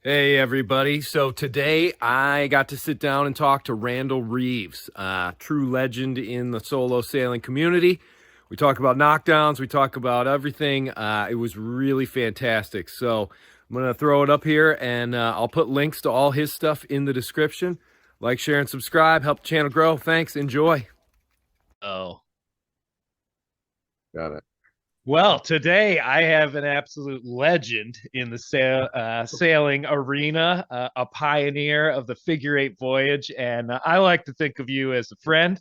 Hey everybody. So today I got to sit down and talk to Randall Reeves, true legend in the solo sailing community. We talk about knockdowns, we talk about everything. It was really fantastic. So I'm going to throw it up here and I'll put links to all his stuff in the description. Like, share, and subscribe. Help the channel grow. Thanks. Enjoy. Oh, Got it. well, today I have an absolute legend in the sailing arena, a pioneer of the figure eight voyage. And I like to think of you as a friend.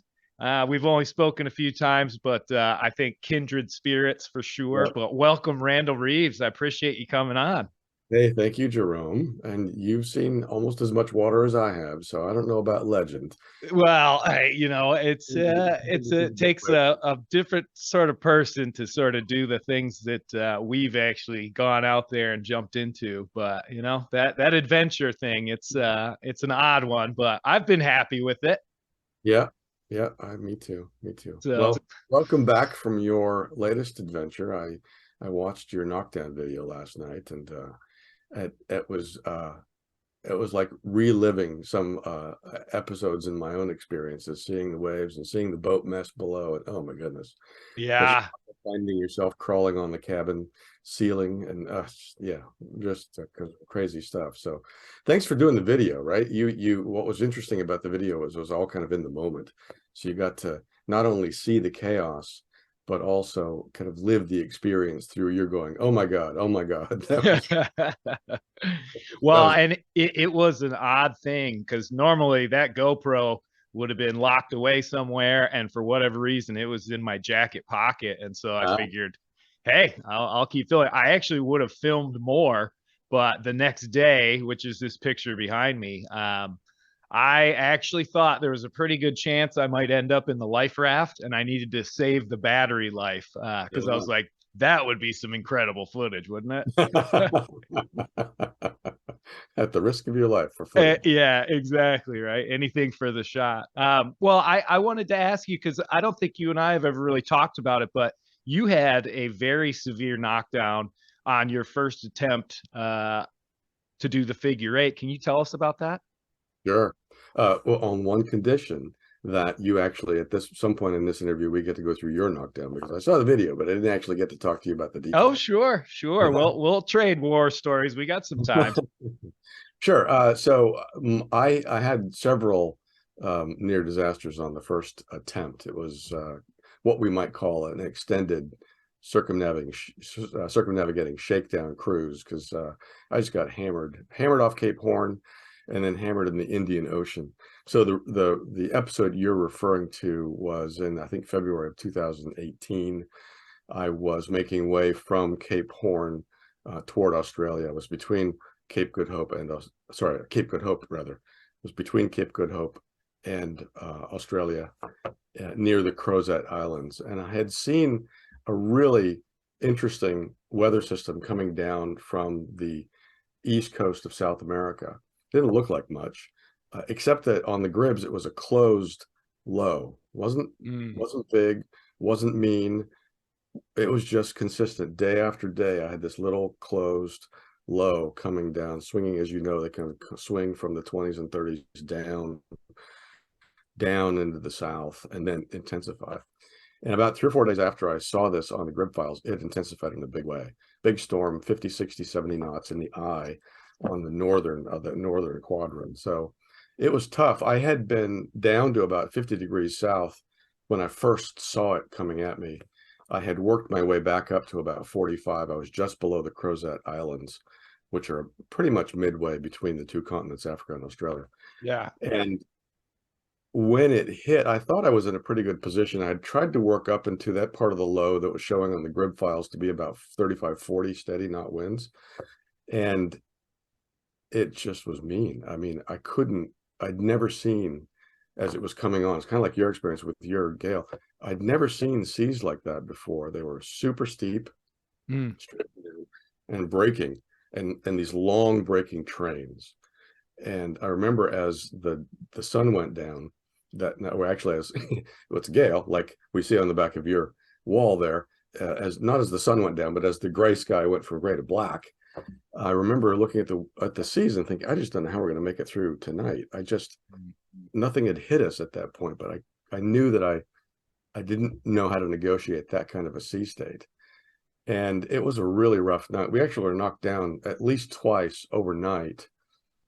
We've only spoken a few times, but I think kindred spirits for sure. Yep. But welcome, Randall Reeves. I appreciate you coming on. Hey, thank you, Jerome. And you've seen almost as much water as I have, so I don't know about legend. Well, it takes a different sort of person to sort of do the things that we've actually gone out there and jumped into. But that adventure thing, it's an odd one, but I've been happy with it. Yeah, yeah, me too. Me too. So Well, welcome back from your latest adventure. I watched your knockdown video last night, and it was like reliving some episodes in my own experiences, seeing the waves and seeing the boat mess below. And oh my goodness, yeah, finding yourself crawling on the cabin ceiling and yeah, just crazy stuff. So thanks for doing the video. Right, you what was interesting about the video was it was all kind of in the moment, so you got to not only see the chaos but also kind of live the experience through. You're going, oh my god, oh my god. well, Was and it was an odd thing because normally that GoPro would have been locked away somewhere, and for whatever reason, it was in my jacket pocket, and so I figured, hey, I'll keep filming. I actually would have filmed more, but the next day, which is this picture behind me, I actually thought there was a pretty good chance I might end up in the life raft, and I needed to save the battery life because I was like, that would be some incredible footage, wouldn't it? at the risk of your life for footage. Yeah, exactly. Right. Anything for the shot. Well, I wanted to ask you because I don't think you and I have ever really talked about it, but you had a very severe knockdown on your first attempt to do the figure eight. Can you tell us about that? Sure. Well, on one condition, that you actually at this some point in this interview we get to go through your knockdown, because I saw the video, but I didn't actually get to talk to you about the Oh, details. sure, sure. We'll trade war stories. We got some time. Sure. I had several near disasters on the first attempt. It was what we might call an extended circumnavigating shakedown cruise, because I just got hammered off Cape Horn, and then hammered in the Indian Ocean. So the episode you're referring to was in, I think, February of 2018. I was making way from Cape Horn toward Australia. It was between Cape Good Hope and Cape Good Hope rather. It was between Cape Good Hope and Australia, near the Crozet Islands, and I had seen a really interesting weather system coming down from the east coast of South America. Didn't look like much, except that on the Gribs it was a closed low. Wasn't big, wasn't mean. It was just consistent day after day. I had this little closed low coming down, swinging, as you know, they kind of swing from the 20s and 30s down into the south and then intensify. And about 3 or 4 days after I saw this on the Grib files, it intensified in a big way. Big storm, 50, 60, 70 knots in the eye on the northern quadrant. So it was tough. I had been down to about 50 degrees south when I first saw it coming at me. I had worked my way back up to about 45. I was just below the Crozet Islands, which are pretty much midway between the two continents, Africa and Australia. Yeah. And when it hit, I thought I was in a pretty good position. I had tried to work up into that part of the low that was showing on the Grib files to be about 35, 40 steady knot winds. And it just was mean. I mean, I'd never seen, as it was coming on, it's kind of like your experience with your gale. I'd never seen seas like that before. They were super steep, and breaking, and these long breaking trains. And I remember as the sun went down, that now actually as it's gale, like we see on the back of your wall there, as not as the sun went down, but as the gray sky went from gray to black, I remember looking at the seas and thinking, I just don't know how we're going to make it through tonight. Nothing had hit us at that point, but I knew that I didn't know how to negotiate that kind of a sea state. And it was a really rough night. We actually were knocked down at least twice overnight.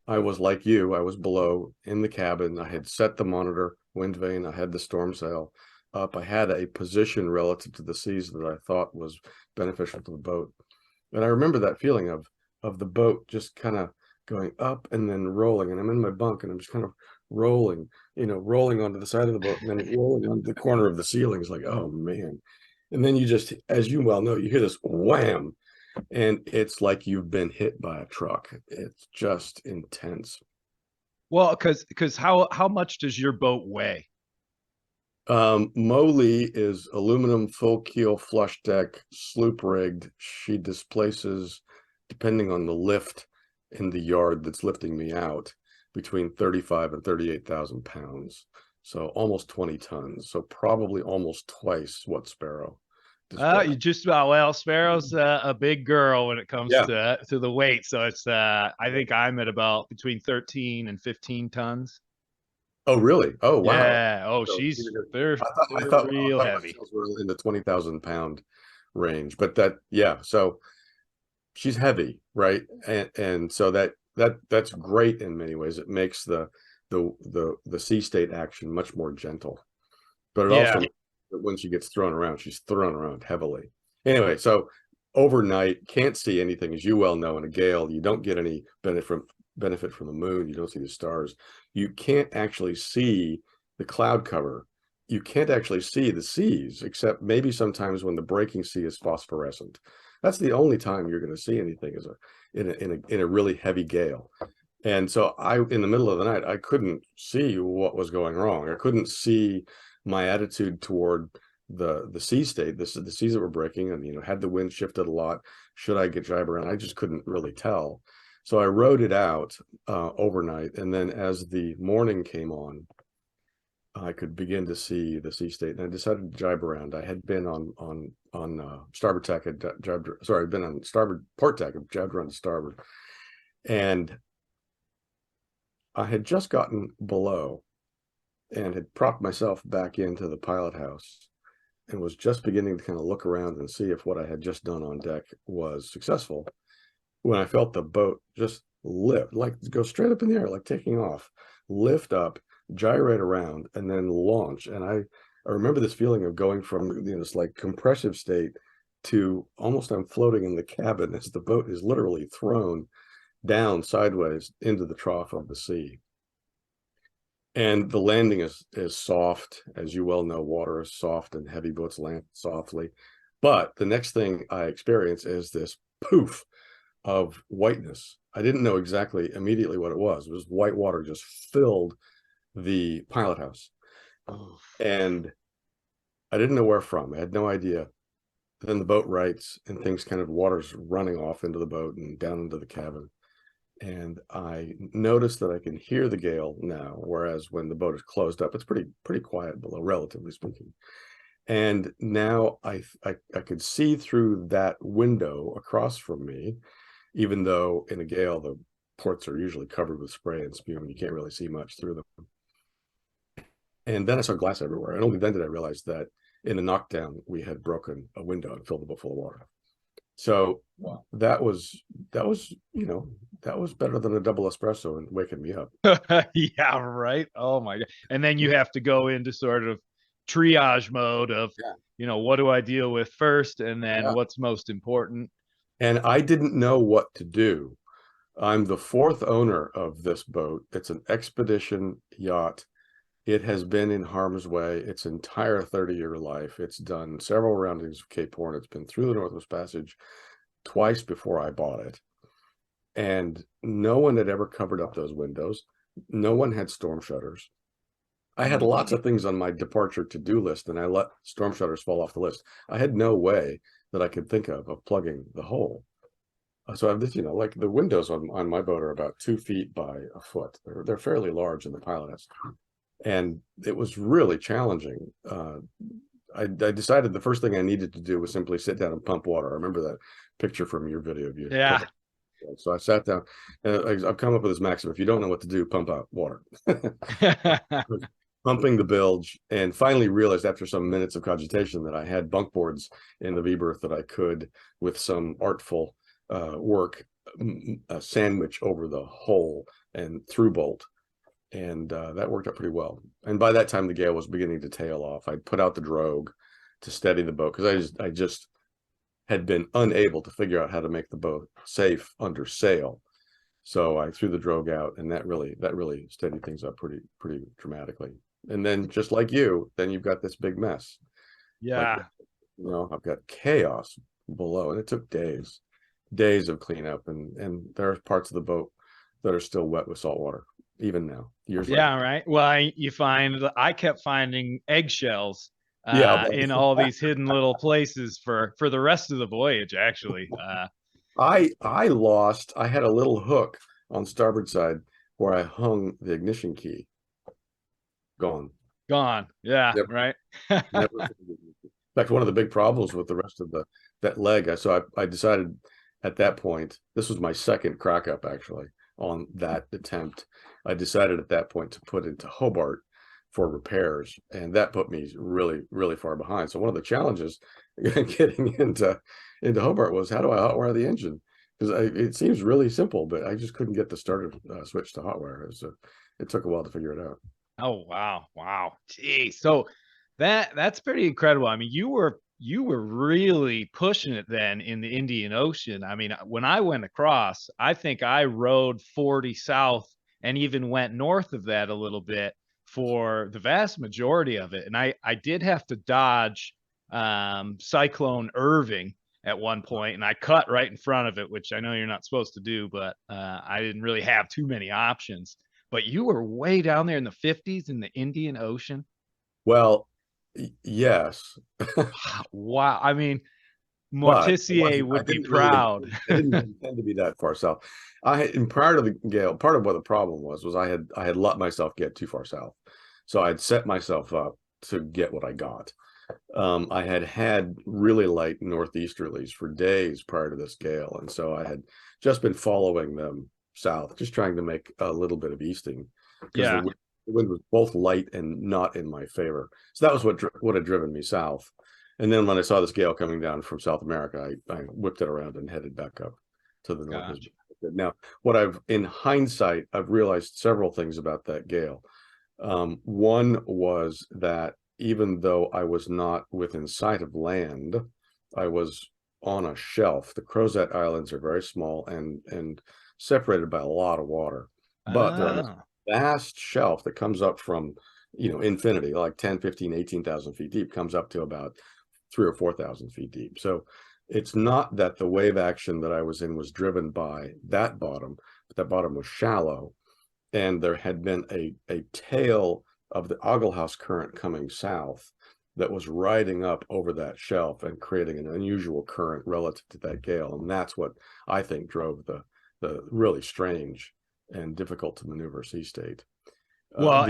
I was like you, I was below in the cabin. I had set the monitor, wind vane, I had the storm sail up. I had a position relative to the seas that I thought was beneficial to the boat. And I remember that feeling of the boat just kind of going up and then rolling. And I'm in my bunk and I'm just kind of rolling, rolling onto the side of the boat and then rolling onto the corner of the ceiling. It's like, oh man. And then you just, as you well know, you hear this wham, and it's like you've been hit by a truck. It's just intense. Well, because how much does your boat weigh? Molly is aluminum, full keel, flush deck, sloop rigged. She displaces, depending on the lift in the yard that's lifting me out, between 35 and 38,000 pounds. So almost 20 tons. So probably almost twice what S.I.O. You just about, well, S.I.O's a big girl when it comes to the weight. So it's I think I'm at about between 13 and 15 tons. Oh, really? Oh, wow. Yeah. Oh, So they're real heavy. We're in the 20,000 pound range, but so she's heavy, right? And so that's great in many ways. It makes the sea state action much more gentle, but it also, when she gets thrown around, she's thrown around heavily. Anyway, so overnight, can't see anything, as you well know. In a gale, you don't get any benefit from the moon. You don't see the stars. You can't actually see the cloud cover. You can't actually see the seas, except maybe sometimes when the breaking sea is phosphorescent. That's the only time you're going to see anything, is in a really heavy gale. And so in the middle of the night, I couldn't see what was going wrong. I couldn't see my attitude toward the sea state, the seas that were breaking, and had the wind shifted a lot. Should I get jibe around? I just couldn't really tell. So I rode it out overnight, and then as the morning came on, I could begin to see the sea state, and I decided to jibe around. I had been on starboard tack, I'd been on starboard port tack, jibed around to starboard, and I had just gotten below and had propped myself back into the pilot house and was just beginning to kind of look around and see if what I had just done on deck was successful, when I felt the boat just lift, like go straight up in the air, like taking off, lift up, gyrate around, and then launch. And I remember this feeling of going from this like compressive state to almost I'm floating in the cabin as the boat is literally thrown down sideways into the trough of the sea. And the landing is soft. As you well know, water is soft and heavy boats land softly. But the next thing I experience is this poof of whiteness. I didn't know exactly immediately what it was. It was white water just filled the pilot house. Oh. And I didn't know where from. I had no idea. Then the boat rights and things kind of, water's running off into the boat and down into the cabin. And I noticed that I can hear the gale now, whereas when the boat is closed up, it's pretty quiet below, relatively speaking. And now I could see through that window across from me, even though in a gale the ports are usually covered with spray and spume, and you can't really see much through them. And then I saw glass everywhere, and only then did I realize that in a knockdown we had broken a window and filled the boat full of water. So that was better than a double espresso and waking me up. Yeah, right. Oh my God. And then you have to go into sort of triage mode of, what do I deal with first? And then what's most important? And I didn't know what to do. I'm the fourth owner of this boat. It's an expedition yacht. It has been in harm's way its entire 30-year life. It's done several roundings of Cape Horn. It's been through the Northwest Passage twice before I bought it. And no one had ever covered up those windows. No one had storm shutters. I had lots of things on my departure to-do list, and I let storm shutters fall off the list. I had no way that I could think of plugging the hole. So I have this, like the windows on my boat are about 2 feet by a foot. They're fairly large in the pilot house. And it was really challenging. I decided the first thing I needed to do was simply sit down and pump water. I remember that picture from your video of you. Yeah. So I sat down, and I've come up with this maxim: if you don't know what to do, pump out water. Pumping the bilge, and finally realized after some minutes of cogitation that I had bunk boards in the V berth that I could, with some artful work, sandwich over the hole and through bolt, and that worked out pretty well. And by that time, the gale was beginning to tail off. I'd put out the drogue to steady the boat because I just had been unable to figure out how to make the boat safe under sail. So I threw the drogue out, and that really steadied things up pretty dramatically. And then, just like you, then you've got this big mess. Yeah. Like, you know, I've got chaos below, and it took days of cleanup, and there are parts of the boat that are still wet with salt water, even now, years later. Yeah, right. Well, I kept finding eggshells Yeah, in all these hidden little places for the rest of the voyage, actually. I had a little hook on starboard side where I hung the ignition key. Gone. Yeah, Yep. right. Never. In fact, one of the big problems with the rest of that leg, I decided at that point, this was my second crack up actually on that attempt. I decided at that point to put into Hobart for repairs, and that put me really far behind. So one of the challenges getting into Hobart was, how do I hotwire the engine? Because it seems really simple, but I just couldn't get the starter switch to hotwire. It took a while to figure it out. Oh, wow. Geez. So that's pretty incredible. I mean, you were really pushing it then in the Indian Ocean. I mean, when I went across, I think I rode 40 south and even went north of that a little bit for the vast majority of it. And I did have to dodge Cyclone Irving at one point, and I cut right in front of it, which I know you're not supposed to do, but I didn't really have too many options. But you were way down there in the 50s in the Indian Ocean. Well, yes. Wow. I mean, But Morticia would be I proud. didn't intend to be that far south. And prior to the gale, part of what the problem was I had let myself get too far south. So I'd set myself up to get what I got. I had really light northeasterlies for days prior to this gale, and so I had just been following them south, just trying to make a little bit of easting, because Yeah. the wind was both light and not in my favor. So that was what had driven me south. And then when I saw this gale coming down from South America, I whipped it around and headed back up to the north. Gotcha. Now, in hindsight, I've realized several things about that gale. One was that even though I was not within sight of land, I was on a shelf. The Crozet Islands are very small and separated by a lot of water, but they're on a vast shelf that comes up from, infinity, like 10, 15, 18,000 feet deep, comes up to about 3,000 or 4,000 feet deep. So it's not that the wave action that I was in was driven by that bottom, but that bottom was shallow, and there had been a tail of the Oglehouse current coming south that was riding up over that shelf and creating an unusual current relative to that gale. And that's what I think drove the really strange and difficult to maneuver sea state. Well,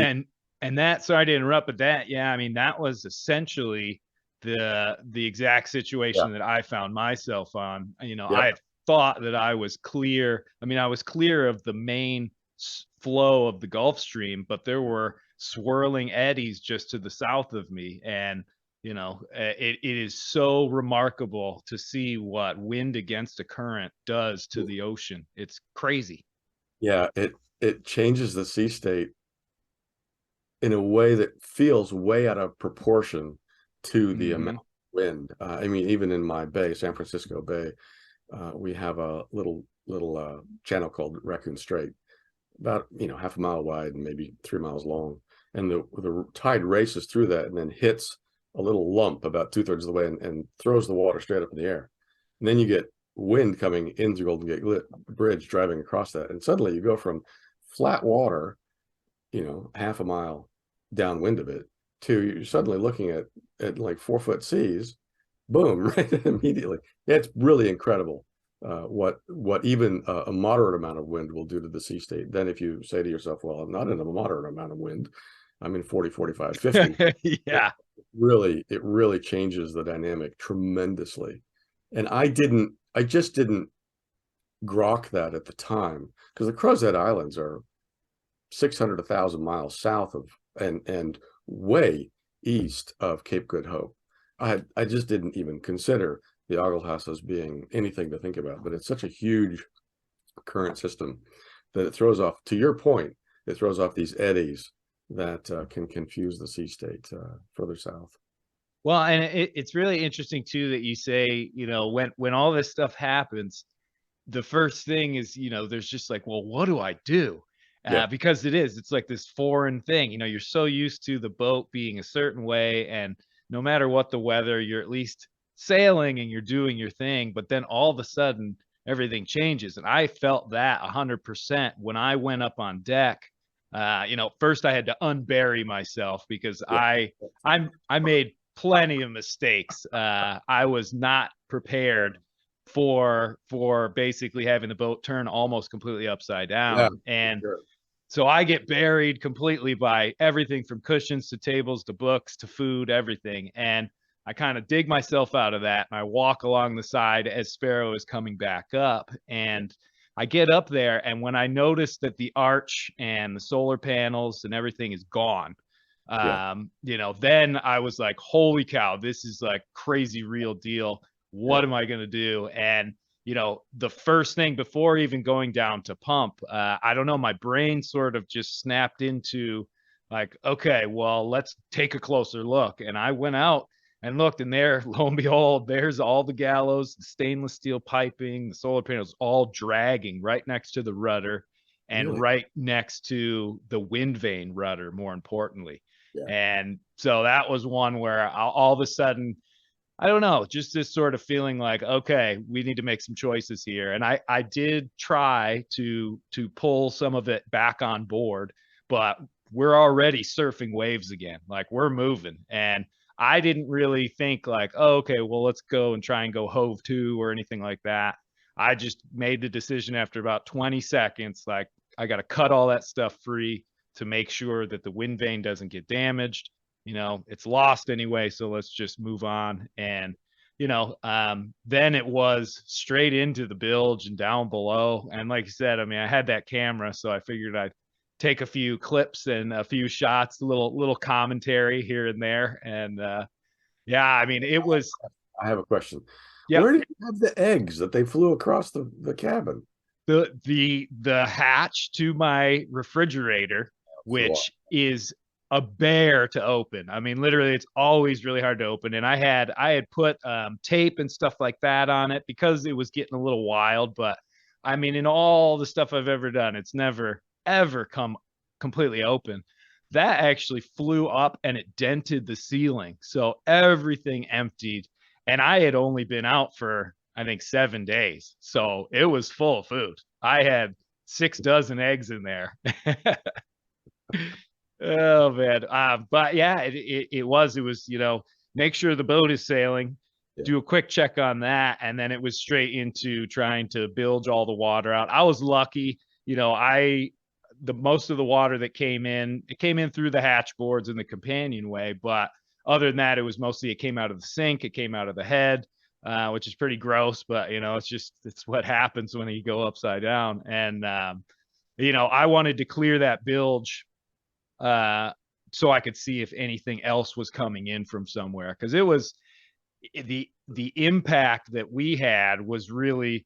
and that, sorry to interrupt, but that, yeah, I mean, that was essentially the exact situation that I found myself on. I had thought that I was clear. I mean, I was clear of the main flow of the Gulf Stream, but there were swirling eddies just to the south of me. And, it is so remarkable to see what wind against a current does to the ocean. It's crazy. Yeah, it changes the sea state in a way that feels way out of proportion to the amount of wind. I mean, even in my bay, San Francisco Bay, we have a little channel called Raccoon Strait, about half a mile wide and maybe 3 miles long, and the tide races through that and then hits a little lump about 2/3 of the way and throws the water straight up in the air. And then you get wind coming in through Golden Gate Bridge driving across that, and suddenly you go from flat water, half a mile downwind of it, to you're suddenly looking at like 4-foot seas. Boom, right immediately. Yeah, it's really incredible what even a moderate amount of wind will do to the sea state. Then if you say to yourself, well, I'm not in a moderate amount of wind, I'm in 40, 45, 50. Yeah. It really changes the dynamic tremendously. And I just didn't grok that at the time, because the Crozet Islands are 600 1,000 miles south of and way east of Cape Good Hope. I just didn't even consider the Agulhas as being anything to think about, but it's such a huge current system that it throws off, to your point, it throws off these eddies that can confuse the sea state further south. Well, and it's really interesting too that you say, you know, when all this stuff happens, the first thing is, you know, there's just like, well, what do I do? Yeah. Because it's like this foreign thing. You know, you're so used to the boat being a certain way, and no matter what the weather, you're at least sailing and you're doing your thing. But then all of a sudden, everything changes, and I felt that 100% when I went up on deck. You know, first I had to unbury myself because Yeah. I made plenty of mistakes. I was not prepared for basically having the boat turn almost completely upside down. Yeah, And sure. so I get buried completely by everything from cushions to tables to books to food, everything. And I kind of dig myself out of that and I walk along the side as S.I.O is coming back up. And I get up there, and when I notice that the arch and the solar panels and everything is gone, Yeah. you know, then I was like, holy cow, this is like crazy real deal. Yeah. What am I going to do? And, you know, the first thing before even going down to pump, I don't know, my brain sort of just snapped into like, okay, well, let's take a closer look. And I went out and looked, and there, lo and behold, there's all the gallows, the stainless steel piping, the solar panels all dragging right next to the rudder and Really? right next to the wind vane rudder, more importantly. Yeah. And so that was one where all of a sudden, I don't know, just this sort of feeling like, okay, we need to make some choices here. And I did try to pull some of it back on board, but we're already surfing waves again. Like we're moving. And I didn't really think like, oh, okay, well, let's go and try and go hove to or anything like that. I just made the decision after about 20 seconds, like I got to cut all that stuff free to make sure that the wind vane doesn't get damaged. You know, it's lost anyway, so let's just move on. And you know, then it was straight into the bilge and down below. And like you said, I mean, I had that camera, so I figured I'd take a few clips and a few shots, little commentary here and there. And yeah, I mean, it was. I have a question. Yeah. Where did you have the eggs that they flew across the cabin? The hatch to my refrigerator, which is a bear to open. I mean, literally, it's always really hard to open. And I had put tape and stuff like that on it because it was getting a little wild. But I mean, in all the stuff I've ever done, it's never ever come completely open. That actually flew up and it dented the ceiling, so everything emptied. And I had only been out for, I think, 7 days, so it was full of food. I had 6 dozen eggs in there. Oh man. But yeah, it was, you know, make sure the boat is sailing, do a quick check on that, and then it was straight into trying to bilge all the water out. I was lucky, you know, the most of the water that came in, it came in through the hatch boards and the companionway, but other than that, it was mostly, it came out of the sink, it came out of the head, which is pretty gross, but you know, it's what happens when you go upside down. And you know, I wanted to clear that bilge so I could see if anything else was coming in from somewhere, because it was the impact that we had was really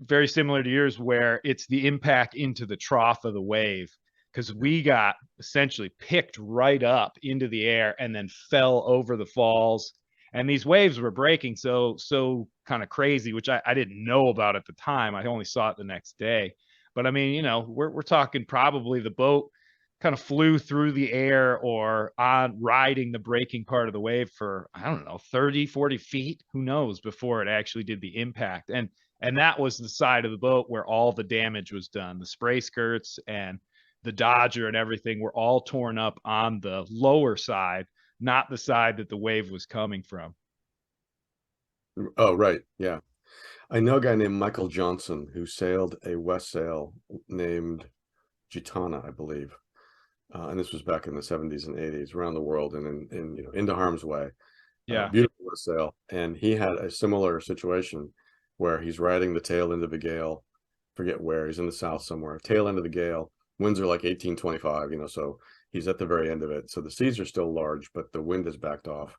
very similar to yours, where it's the impact into the trough of the wave, because we got essentially picked right up into the air and then fell over the falls. And these waves were breaking so kind of crazy, which I didn't know about at the time. I only saw it the next day. But I mean, you know, we're talking probably the boat kind of flew through the air or on riding the breaking part of the wave for, I don't know, 30, 40 feet, who knows, before it actually did the impact. And that was the side of the boat where all the damage was done. The spray skirts and the Dodger and everything were all torn up on the lower side, not the side that the wave was coming from. Oh, right. Yeah. I know a guy named Michael Johnson who sailed a West sail named Gitana, I believe. And this was back in the 70s and 80s around the world and in you know, into harm's way. Yeah. Beautiful West sail. And he had a similar situation. where he's riding the tail end of the gale. Forget where, he's in the south somewhere, tail end of the gale. Winds are like 1825, so he's at the very end of it. So the seas are still large, but the wind has backed off,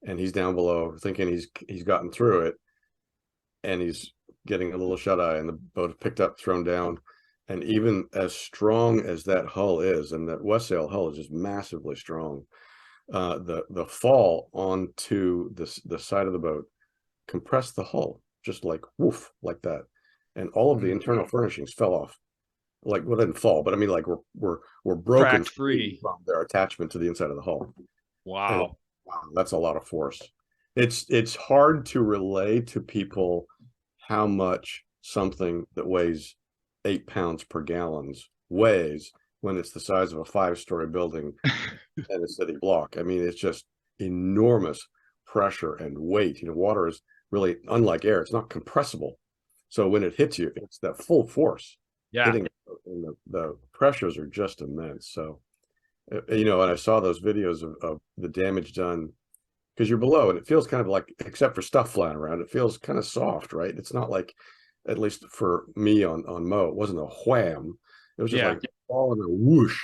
and he's down below thinking he's gotten through it, and he's getting a little shut eye, and the boat is picked up, thrown down. And even as strong as that hull is, and that West Sail hull is just massively strong, the fall onto the side of the boat compressed the hull, just like woof, like that, and all of the internal furnishings fell off. Like, well, didn't fall, but I mean, like we're broken free from their attachment to the inside of the hull. Wow. And, wow, that's a lot of force. It's hard to relay to people how much something that weighs 8 pounds per gallon weighs when it's the size of a 5-story building and a city block. I mean, it's just enormous pressure and weight. Water is really, unlike air, it's not compressible. So when it hits you, it's that full force hitting, and the pressures are just immense. So, and I saw those videos of the damage done, because you're below, and it feels kind of like, except for stuff flying around, it feels kind of soft, right? It's not like, at least for me on Mo, it wasn't a wham. It was just like falling a whoosh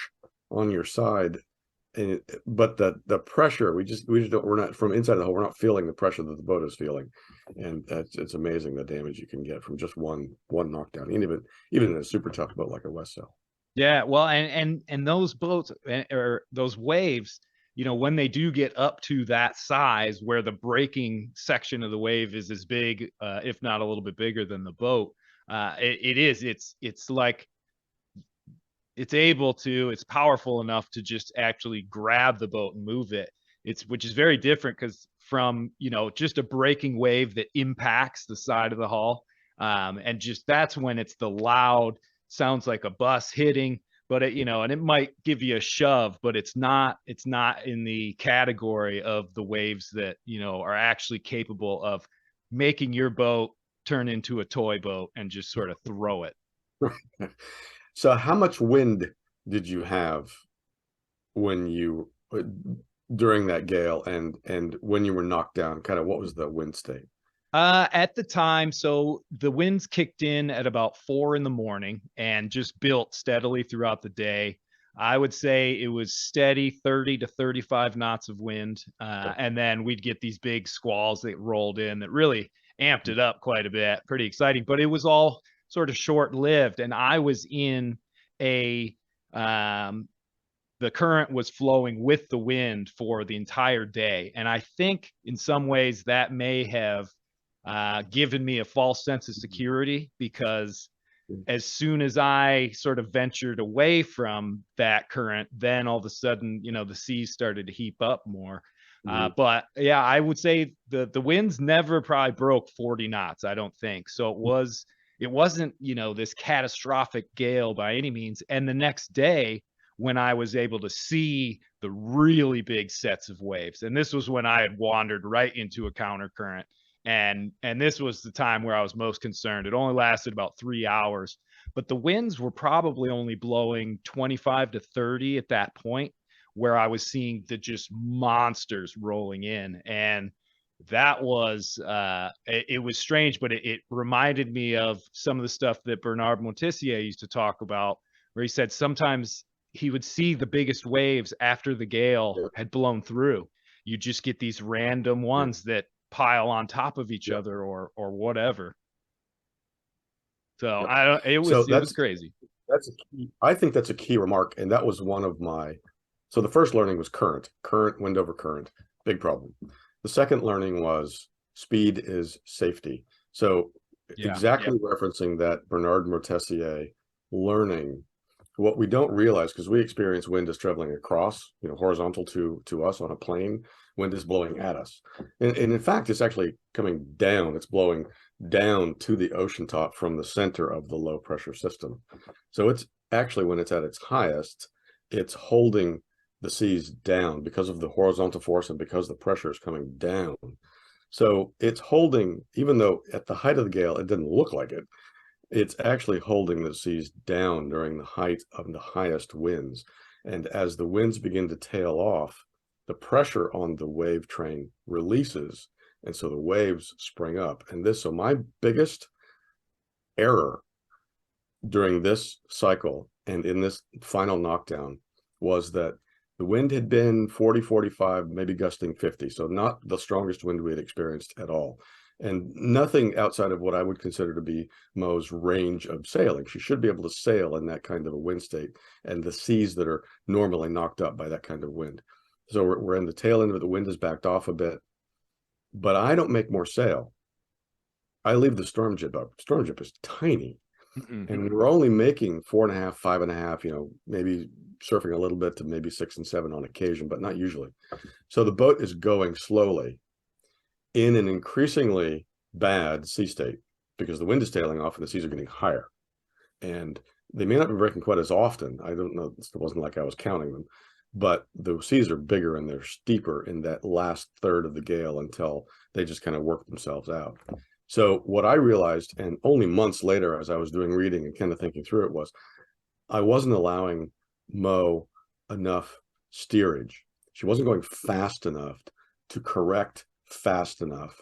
on your side. And but the pressure, we just don't, we're not, from inside the hull, we're not feeling the pressure that the boat is feeling. And it's amazing the damage you can get from just one knockdown, even in a super tough boat like a West Sail. Yeah, well, and those boats, or those waves, when they do get up to that size where the breaking section of the wave is as big, if not a little bit bigger than the boat, it's like, it's powerful enough to just actually grab the boat and move it. Which is very different, because from, just a breaking wave that impacts the side of the hull. And just, that's when it's the loud, sounds like a bus hitting, but and it might give you a shove, but it's not in the category of the waves that, are actually capable of making your boat turn into a toy boat and just sort of throw it. So how much wind did you have when you, during that gale, and when you were knocked down? Kind of, what was the wind state? At the time, so the winds kicked in at about 4 a.m. and just built steadily throughout the day. I would say it was steady 30 to 35 knots of wind. And then we'd get these big squalls that rolled in that really amped it up quite a bit. Pretty exciting, but it was all sort of short-lived. And I was in the current was flowing with the wind for the entire day. And I think in some ways that may have given me a false sense of security, because as soon as I sort of ventured away from that current, then all of a sudden, the seas started to heap up more. But yeah, I would say the winds never probably broke 40 knots, I don't think. So it wasn't, this catastrophic gale by any means. And the next day, when I was able to see the really big sets of waves, and this was when I had wandered right into a counter current. And this was the time where I was most concerned. It only lasted about 3 hours, but the winds were probably only blowing 25 to 30 at that point, where I was seeing the just monsters rolling in. And that was, it was strange, but it reminded me of some of the stuff that Bernard Montessier used to talk about, where he said sometimes he would see the biggest waves after the gale had blown through. You just get these random ones that pile on top of each other or whatever. So it was crazy. That's a key, I think that's a key remark. And that was one of so the first learning was current, wind over current, big problem. The second learning was speed is safety. So exactly referencing that Bernard Montessier learning, what we don't realize, because we experience wind as traveling across, horizontal to us on a plane. Wind is blowing at us, and in fact, it's actually coming down. It's blowing down to the ocean top from the center of the low pressure system. So it's actually, when it's at its highest, it's holding the seas down because of the horizontal force and because the pressure is coming down. So it's holding, even though at the height of the gale it didn't look like it, it's actually holding the seas down during the height of the highest winds. And as the winds begin to tail off, the pressure on the wave train releases, And so the waves spring up. So my biggest error during this cycle and in this final knockdown was that the wind had been 40, 45, maybe gusting 50. So not the strongest wind we had experienced at all. And nothing outside of what I would consider to be Mo's range of sailing. She should be able to sail in that kind of a wind state and the seas that are normally knocked up by that kind of wind. So we're in the tail end of it. The wind has backed off a bit, but I don't make more sail. I leave the storm jib up. Storm jib is tiny. And we're only making 4.5, 5.5, maybe surfing a little bit to maybe 6 and 7 on occasion, but not usually. So the boat is going slowly in an increasingly bad sea state because the wind is tailing off and the seas are getting higher. And they may not be breaking quite as often. I don't know. It wasn't like I was counting them, but the seas are bigger and they're steeper in that last third of the gale until they just kind of work themselves out. So what I realized, and only months later as I was doing reading and kind of thinking through it, was I wasn't allowing Mo enough steerage. She wasn't going fast enough to correct fast enough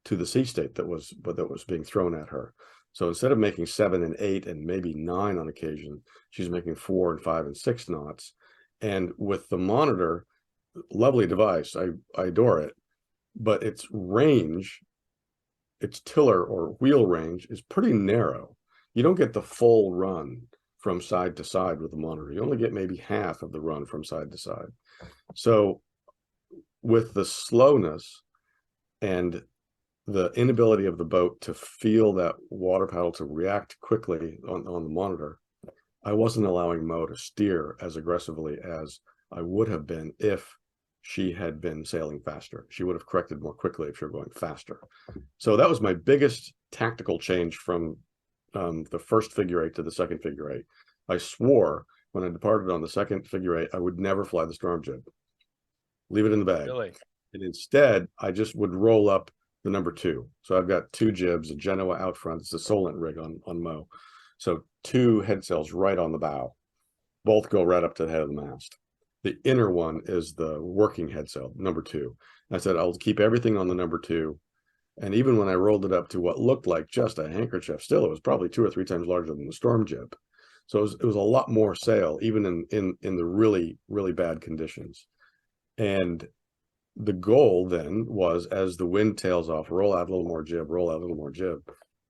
to the sea state that was being thrown at her. So instead of making 7 and 8 and maybe 9 on occasion, she's making 4 and 5 and 6 knots. And with the monitor, lovely device, I adore it, but its range, its tiller or wheel range is pretty narrow. You don't get the full run from side to side with the monitor. You only get maybe half of the run from side to side. So with the slowness and the inability of the boat to feel that water paddle to react quickly on the monitor, I wasn't allowing Mo to steer as aggressively as I would have been if she had been sailing faster. She would have corrected more quickly if you're going faster. So that was my biggest tactical change from the first figure eight to the second figure eight. I swore when I departed on the second figure eight, I would never fly the storm jib. Leave it in the bag. Really? And instead, I just would roll up the number 2. So I've got 2 jibs, a Genoa out front. It's a Solent rig on Mo. So 2 head sails right on the bow. Both go right up to the head of the mast. The inner one is the working head sail, number 2. I said, I'll keep everything on the number 2. And even when I rolled it up to what looked like just a handkerchief, still it was probably 2 or 3 times larger than the storm jib. So it was a lot more sail, even in the really, really bad conditions. And the goal then was, as the wind tails off, roll out a little more jib, roll out a little more jib,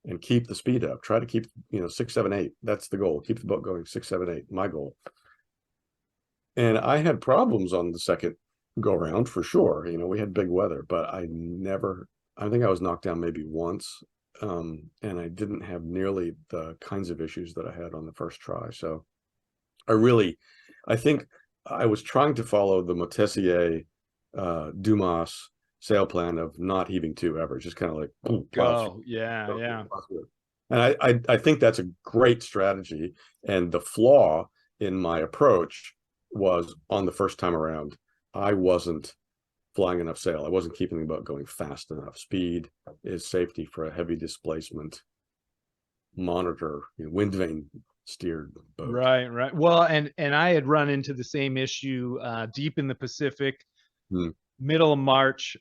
and keep the speed up. Try to keep, 6, 7, 8. That's the goal. Keep the boat going 6, 7, 8. My goal. And I had problems on the second go around for sure. We had big weather, but I think I was knocked down maybe once. And I didn't have nearly the kinds of issues that I had on the first try. So I think I was trying to follow the Motessier Dumas sail plan of not heaving 2 ever, just kind of like go. Yeah. And I think that's a great strategy. And the flaw in my approach was on the first time around, I wasn't flying enough sail. I wasn't keeping the boat going fast enough. Speed is safety for a heavy displacement monitor, wind vane steered boat. Right. Well, and I had run into the same issue deep in the Pacific, middle of March,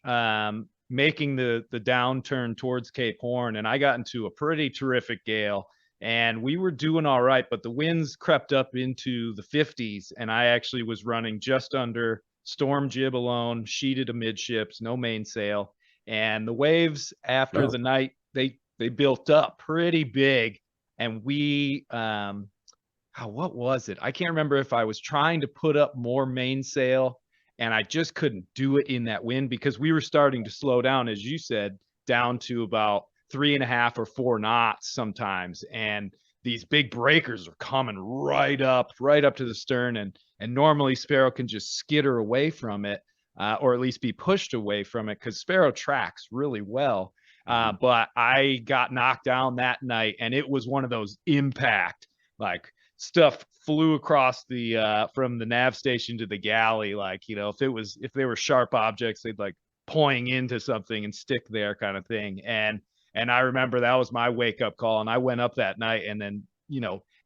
making the downturn towards Cape Horn, and I got into a pretty terrific gale. And we were doing all right, but the winds crept up into the 50s, and I actually was running just under storm jib alone, sheeted amidships, no mainsail. And the waves after the night, they built up pretty big. And we, what was it? I can't remember if I was trying to put up more mainsail, and I just couldn't do it in that wind because we were starting to slow down, as you said, down to about 3.5 or 4 knots sometimes, and these big breakers are coming right up to the stern, and normally Sparrow can just skitter away from it, or at least be pushed away from it, because Sparrow tracks really well. But I got knocked down that night, and it was one of those impact, like stuff flew across the from the nav station to the galley, like if they were sharp objects, they'd like point into something and stick there, kind of thing. And I remember that was my wake up call. And I went up that night, and then,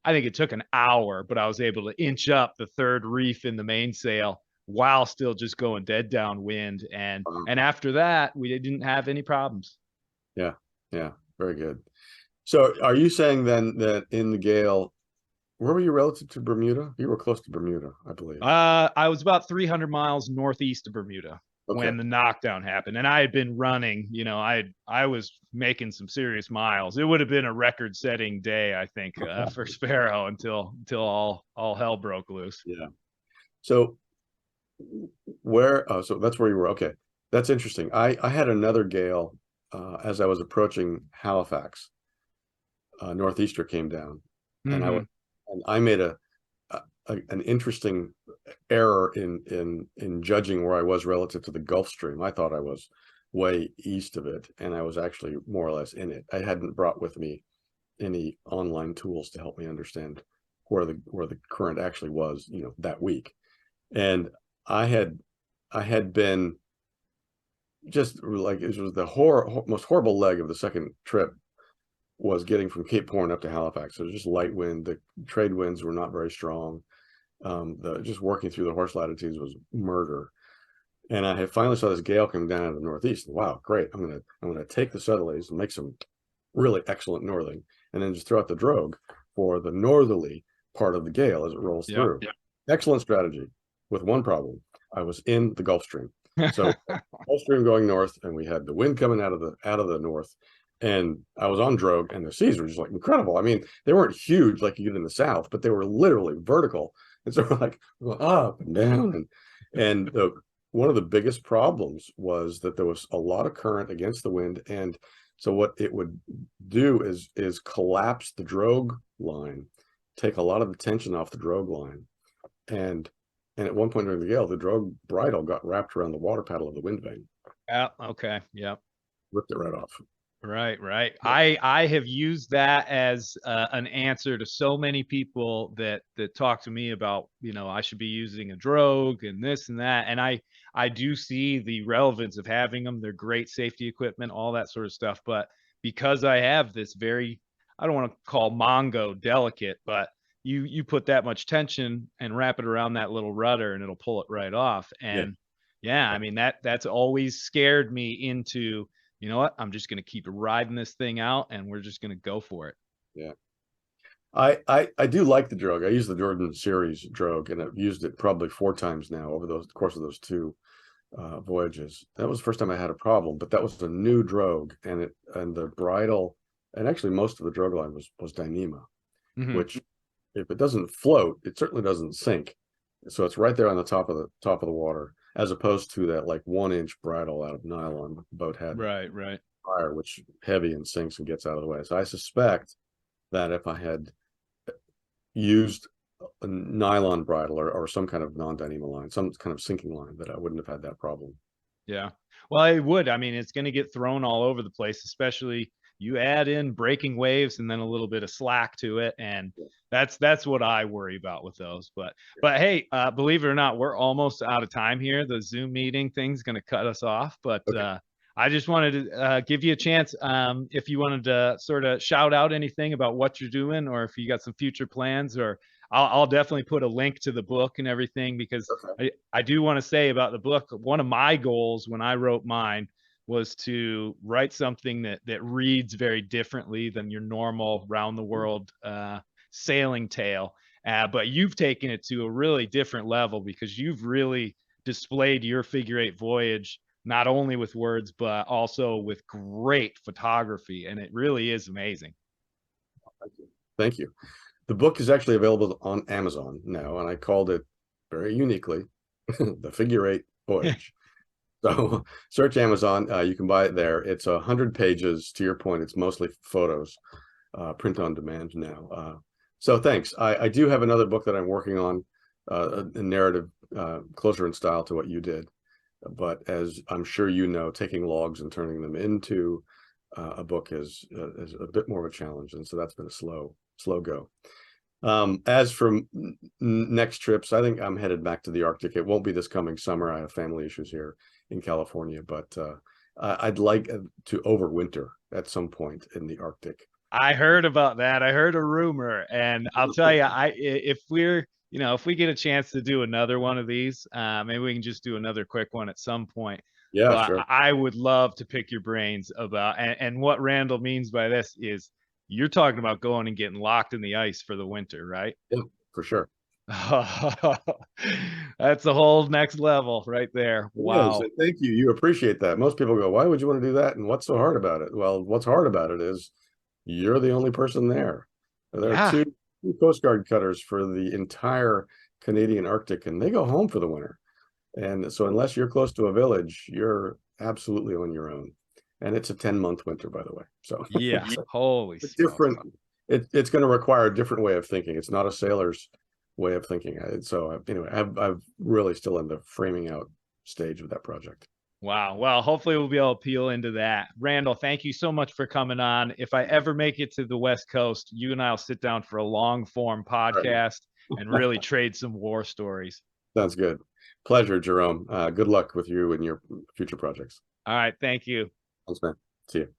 I think it took an hour, but I was able to inch up the third reef in the mainsail while still just going dead downwind. And Wow. after that, we didn't have any problems. Yeah, yeah, very good. So are you saying then that in the gale, where were you relative to Bermuda? You were close to Bermuda, I believe. I was about 300 miles northeast of Bermuda when Okay. the knockdown happened, and I had been running. You know, I was making some serious miles. It would have been a record-setting day, I think, for Sparrow until all hell broke loose. Yeah. So where? Oh, so that's where you were. Okay, that's interesting. I had another gale as I was approaching Halifax. Northeaster came down, and Mm-hmm. I made an interesting error in judging where I was relative to the Gulf Stream. I thought I was way east of it, and I was actually more or less in it. I hadn't brought with me any online tools to help me understand where the current actually was, you know, that week. And I had been just like, it was the most horrible leg of the second trip was getting from Cape Horn up to Halifax. So it was just light wind. The trade winds were not very strong. Just working through the horse latitudes was murder. And I had finally saw this gale come down out of the northeast. Wow, great! I'm gonna take the southerlies and make some really excellent northing, and then just throw out the drogue for the northerly part of the gale as it rolls through. Yeah. Excellent strategy, with one problem: I was in the Gulf Stream. So Gulf Stream going north, and we had the wind coming out of the north, and I was on drogue, and the seas were just like incredible. I mean, they weren't huge like you get in the south, but they were literally vertical, and so we're going up and down, and one of the biggest problems was that there was a lot of current against the wind, and so what it would do is collapse the drogue line, take a lot of the tension off the drogue line, and at one point during the gale, the drogue bridle got wrapped around the water paddle of the wind vane. Yeah. Okay. Yeah. Ripped it right off. Right, right. I have used that as an answer to so many people that talk to me about, you know, I should be using a drogue and this and that, and I do see the relevance of having them. They're great safety equipment, all that sort of stuff. But because I have this very, I don't want to call Mongo delicate, but you put that much tension and wrap it around that little rudder and it'll pull it right off. And yeah, I mean that's always scared me into, you know what? I'm just going to keep riding this thing out, and we're just going to go for it. Yeah. I do like the drogue. I use the Jordan series drogue, and I've used it probably 4 times now over the course of those 2 voyages. That was the first time I had a problem, but that was a new drogue, and the bridle, and actually most of the drogue line was Dyneema, which if it doesn't float, it certainly doesn't sink. So it's right there on the top of the water, as opposed to that like 1-inch bridle out of nylon boat had. Right. Fire, which heavy and sinks and gets out of the way. So I suspect that if I had used a nylon bridle or some kind of non-Dyneema line, some kind of sinking line, that I wouldn't have had that problem. Yeah. Well, it would. I mean, it's going to get thrown all over the place, especially you add in breaking waves and then a little bit of slack to it, and that's what I worry about with those. But hey, believe it or not, we're almost out of time here. The Zoom meeting thing's going to cut us off, but I just wanted to give you a chance, if you wanted to sort of shout out anything about what you're doing, or if you got some future plans, or I'll definitely put a link to the book and everything, because I do want to say about the book, one of my goals when I wrote mine was to write something that reads very differently than your normal round the world sailing tale. But you've taken it to a really different level, because you've really displayed your figure 8 voyage, not only with words, but also with great photography. And it really is amazing. Thank you. The book is actually available on Amazon now, and I called it very uniquely The Figure 8 Voyage. So search Amazon, you can buy it there. It's 100 pages. To your point, it's mostly photos, print on demand now. So thanks. I do have another book that I'm working on, a narrative closer in style to what you did. But as I'm sure you know, taking logs and turning them into a book is a bit more of a challenge. And so that's been a slow go. As for next trips, I think I'm headed back to the Arctic. It won't be this coming summer. I have family issues here in California, but I'd like to overwinter at some point in the Arctic. I heard about that. I heard a rumor, and I'll tell you, if we're if we get a chance to do another one of these, maybe we can just do another quick one at some point. Yeah, But sure. I would love to pick your brains about, and what Randall means by this is you're talking about going and getting locked in the ice for the winter, right? Yeah, for sure. That's a whole next level right there. It is. Wow. And thank you. You appreciate that. Most people go, why would you want to do that? And what's so hard about it? Well, what's hard about it is you're the only person there. There are Yeah. two Coast Guard cutters for the entire Canadian Arctic, and they go home for the winter. And so unless you're close to a village, you're absolutely on your own. And it's a 10-month winter, by the way. So Yeah. it's Holy a smokes. different, it's going to require a different way of thinking. It's not a sailor's way of thinking. So anyway, I've really still in the framing out stage of that project. Wow. Well, hopefully we'll be able to peel into that. Randall, thank you so much for coming on. If I ever make it to the West Coast, you and I'll sit down for a long form podcast and really trade some war stories. Sounds good. Pleasure, Jerome. Good luck with you and your future projects. All right. Thank you. Thanks, man. See you.